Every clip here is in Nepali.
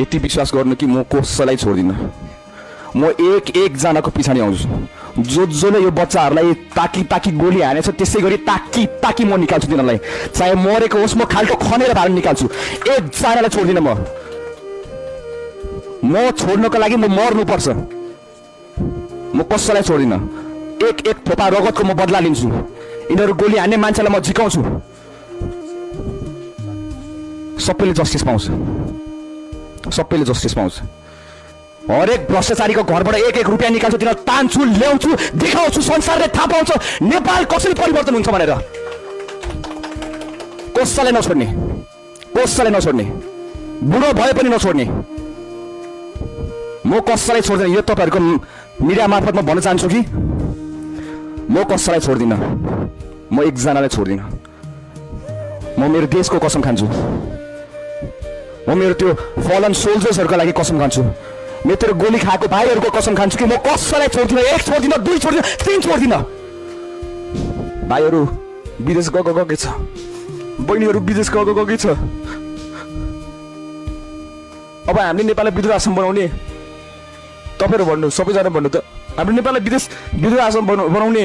यति विश्वास गर्नु कि म कसैलाई छोड्दिनँ। म एक जनाको पछाडि आउँछु। जसले यो बच्चाहरूलाई ताकी ताकी गोली हानेछ त्यसै गरी ताकी ताकी म निकाल्छु तिनीहरूलाई। चाहे मरेको होस् म खाल्टो खनेर भएर निकाल्छु। एकजनालाई छोड्दिनँ म छोड्नको लागि म मर्नुपर्छ। म कसैलाई छोड्दिनँ। एक थोपा रगतको म बदला लिन्छु। यिनीहरू गोली हान्ने मान्छेलाई म झिकाउँछु। सबैले जस्टिस पाउँछ। सबैले जस्टिस पाउँछ। हरेक भ्रष्टाचारीको घरबाट एक रुपियाँ निकाल्छु, तिनीहरू तान्छु, ल्याउँछु, देखाउँछु, संसारले थाहा पाउँछ नेपाल कसरी परिवर्तन हुन्छ भनेर। कसैलाई नछोड्ने, कसैलाई नछोड्ने, बुढो भए पनि नछोड्ने। म कसैलाई छोड्दिनँ। यो तपाईँहरूको मिडिया मार्फत म भन्न चाहन्छु कि म कसैलाई छोड्दिनँ। म एकजनालाई छोड्दिनँ। म मेरो देशको कसम खान्छु। म मेरो त्यो फलन सोल्जर्सहरूको लागि कसम खान्छु। म तेरो गोली खाएको भाइहरूको कसम खान्छु कि म कसैलाई छोड्दिनँ। एक छोड्दिनँ, दुई छोड्दिनँ, तीन छोड्दिनँ। भाइहरू विदेश गएकै छ, बहिनीहरू विदेश गएकै छ। अब हामीले नेपाललाई विद्रोह आश्रम बनाउने, तपाईँहरू भन्नु, सबैजना भन्नु त, हाम्रो नेपाललाई विद्रोह आश्रम बनाउने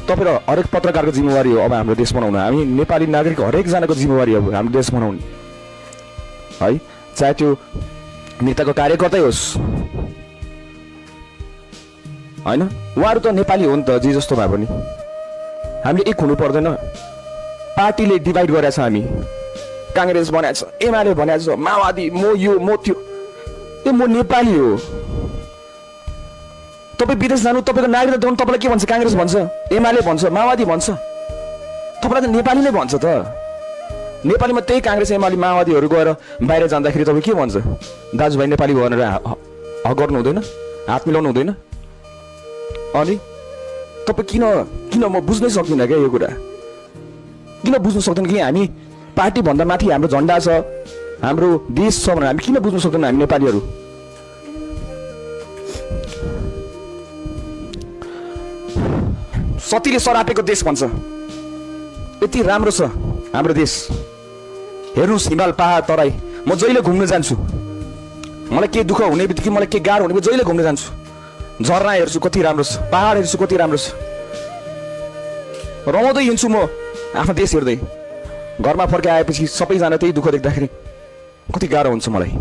तपाईँ हरेक पत्रकारको जिम्मेवारी हो। अब हाम्रो देश बनाउनु हामी नेपाली नागरिक हरेकजनाको जिम्मेवारी हो हाम्रो देश बनाउने है। चाहे त्यो नेताको कार्यकर्तै होस् होइन, उहाँहरू त नेपाली हो नि त। जे जस्तो भए पनि हामीले एक हुनु पर्दैन। पार्टीले डिभाइड गरेछ। हामी काङ्ग्रेस बनाएको छ, एमाले बनाएको छ, माओवादी, म यो म त्यो। ए म नेपाली हो। तपाईँ विदेश जानु, तपाईँको नागरिकता देखाउनु, तपाईँलाई के भन्छ? काङ्ग्रेस भन्छ, एमाले भन्छ, माओवादी भन्छ। तपाईँलाई त नेपाली नै भन्छ त। नेपालीमा त्यही काङ्ग्रेस, एमाले, माओवादीहरू गएर बाहिर जाँदाखेरि तपाईँ के भन्छ? दाजुभाइ नेपाली भनेर हक गर्नु हुँदैन, हात मिलाउनु हुँदैन। अनि तपाईँ किन म बुझ्नै सक्दिनँ क्या यो कुरा। किन बुझ्नु सक्दैन कि हामी पार्टी भन्दा माथि हाम्रो झन्डा छ, हाम्रो देश छ भनेर हामी किन बुझ्नु सक्दैन हामी नेपालीहरू? सतीले सरापेको देश भन्छ। यति राम्रो छ हाम्रो देश। हेर्नुहोस् हिमाल, पहाड, तराई। म जहिले घुम्न जान्छु। मलाई के दुःख हुने बित्तिकै, मलाई के गाह्रो हुने बित्तिकै जहिले घुम्न जान्छु। झरना हेर्छु कति राम्रो छ, पहाड हेर्छु कति राम्रो छ। रमाउँदै हिँड्छु म आफ्नो देश हेर्दै। घरमा फर्काएपछि सबैजना त्यही दुःख देख्दाखेरि कति गाह्रो हुन्छ मलाई।